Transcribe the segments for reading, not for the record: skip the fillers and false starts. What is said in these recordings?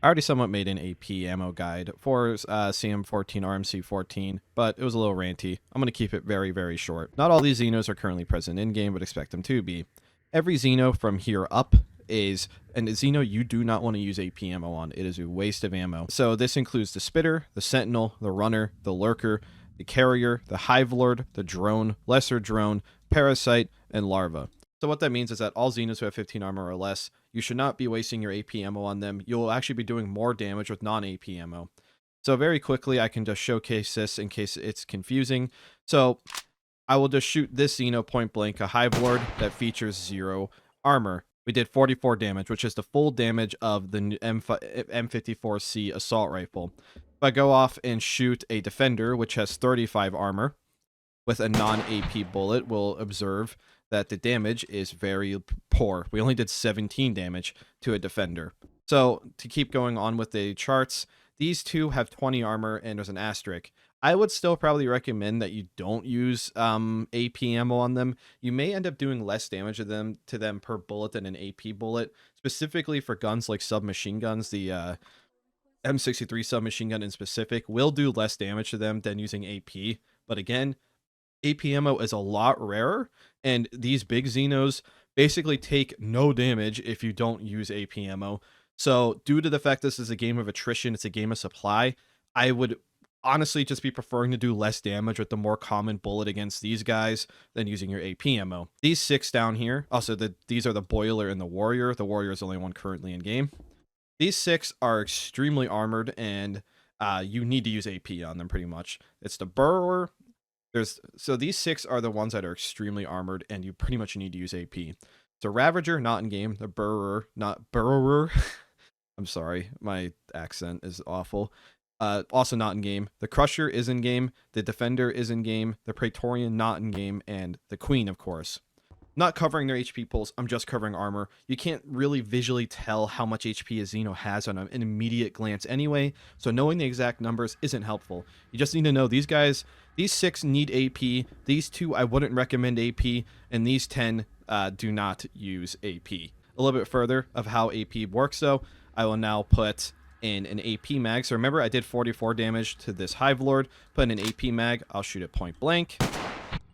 I already somewhat made an AP ammo guide for CM14, RMC-14, but it was a little ranty. I'm going to keep it very, very short. Not all these xenos are currently present in-game, but expect them to be. Every xeno from here up is an xeno you do not want to use AP ammo on. It is a waste of ammo. So this includes the Spitter, the Sentinel, the Runner, the Lurker, the Carrier, the Hive Lord, the Drone, Lesser Drone, Parasite, and Larva. So what that means is that all xenos who have 15 armor or less, you should not be wasting your AP ammo on them. You'll actually be doing more damage with non-AP ammo. So very quickly, I can just showcase this in case it's confusing. So I will just shoot this xeno point blank, a Hive Lord that features 0 armor. We did 44 damage, which is the full damage of the M54C assault rifle. If I go off and shoot a Defender, which has 35 armor, with a non-AP bullet, we'll observe that the damage is very poor. We only did 17 damage to a Defender. So to keep going on with the charts, these two have 20 armor and there's an asterisk. I would still probably recommend that you don't use AP ammo on them. You may end up doing less damage to them per bullet than an AP bullet, specifically for guns like submachine guns. The M63 submachine gun in specific will do less damage to them than using AP. But again, AP ammo is a lot rarer, and these big xenos basically take no damage if you don't use AP ammo. So due to the fact this is a game of attrition, it's a game of supply, I would honestly just be preferring to do less damage with the more common bullet against these guys than using your AP ammo. These 6 down here, also these are the Boiler and the Warrior. The Warrior is the only one currently in game. These 6 are extremely armored, and you need to use AP on them pretty much. It's the Burrower. So these 6 are the ones that are extremely armored, and you pretty much need to use AP. So Ravager, not in game. The Burrower, not Burrower. I'm sorry, my accent is awful. Also not in game. The Crusher is in game. The Defender is in game. The Praetorian not in game, and the Queen, of course. Not covering their HP pulls, I'm just covering armor. You can't really visually tell how much HP a Xeno has on an immediate glance anyway, so knowing the exact numbers isn't helpful. You just need to know these guys, these 6 need AP, these 2 I wouldn't recommend AP, and these 10 do not use AP. A little bit further of how AP works though, I will now put in an AP mag. So remember I did 44 damage to this Hive Lord, put in an AP mag, I'll shoot it point blank.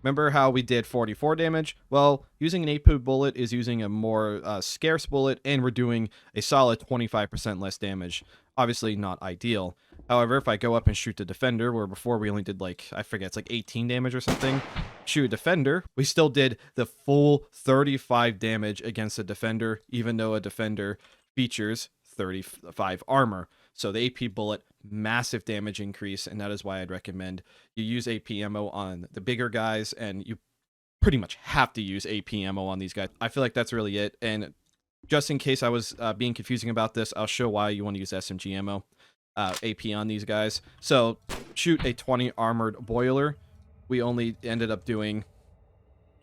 Remember how we did 44 damage? Well, using an AP bullet is using a more scarce bullet, and we're doing a solid 25% less damage. Obviously not ideal. However, if I go up and shoot the Defender, where before we only did like, I forget, it's like 18 damage or something, shoot a Defender, we still did the full 35 damage against a Defender, even though a Defender features 35 armor. So the AP bullet, massive damage increase, and that is why I'd recommend you use AP ammo on the bigger guys, and you pretty much have to use AP ammo on these guys. I feel like that's really it, and just in case I was being confusing about this, I'll show why you want to use SMG ammo, AP on these guys. So shoot a 20 armored Boiler. We only ended up doing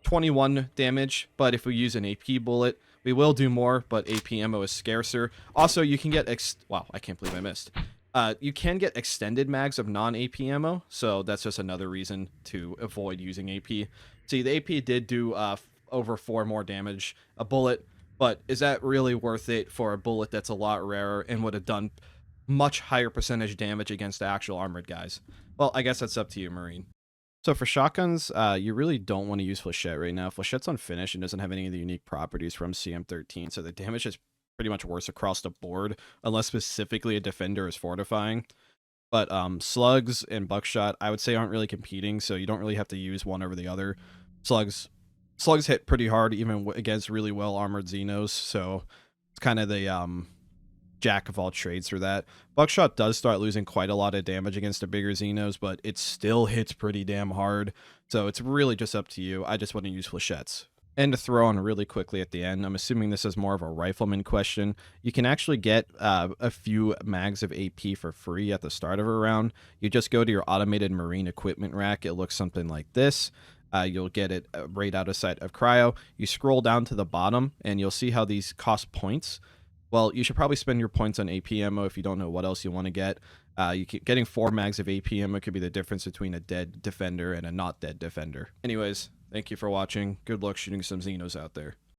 21 damage, but if we use an AP bullet, we will do more, but AP ammo is scarcer. Also, you can get wow, I can't believe I missed. You can get extended mags of non-AP ammo, so that's just another reason to avoid using AP. See, the AP did do over 4 more damage a bullet, but is that really worth it for a bullet that's a lot rarer and would have done much higher percentage damage against the actual armored guys? Well, I guess that's up to you, Marine. So for shotguns, you really don't want to use Flechette right now. Flechette's unfinished and doesn't have any of the unique properties from CM13, so the damage is pretty much worse across the board, unless specifically a Defender is fortifying. But slugs and buckshot, I would say, aren't really competing, so you don't really have to use one over the other. Slugs hit pretty hard, even against really well-armored Xenos, so it's kind of the jack of all trades for that. Buckshot does start losing quite a lot of damage against the bigger Xenos, but it still hits pretty damn hard, so it's really just up to you. I just want to use Flechettes. And to throw on really quickly at the end, I'm assuming this is more of a rifleman question. You can actually get a few mags of AP for free at the start of a round. You just go to your automated marine equipment rack. It looks something like this. You'll get it right out of sight of cryo. You scroll down to the bottom, and you'll see how these cost points. Well, you should probably spend your points on AP ammo if you don't know what else you want to get. Getting 4 mags of AP ammo could be the difference between a dead Defender and a not dead Defender. Anyways, thank you for watching. Good luck shooting some Xenos out there.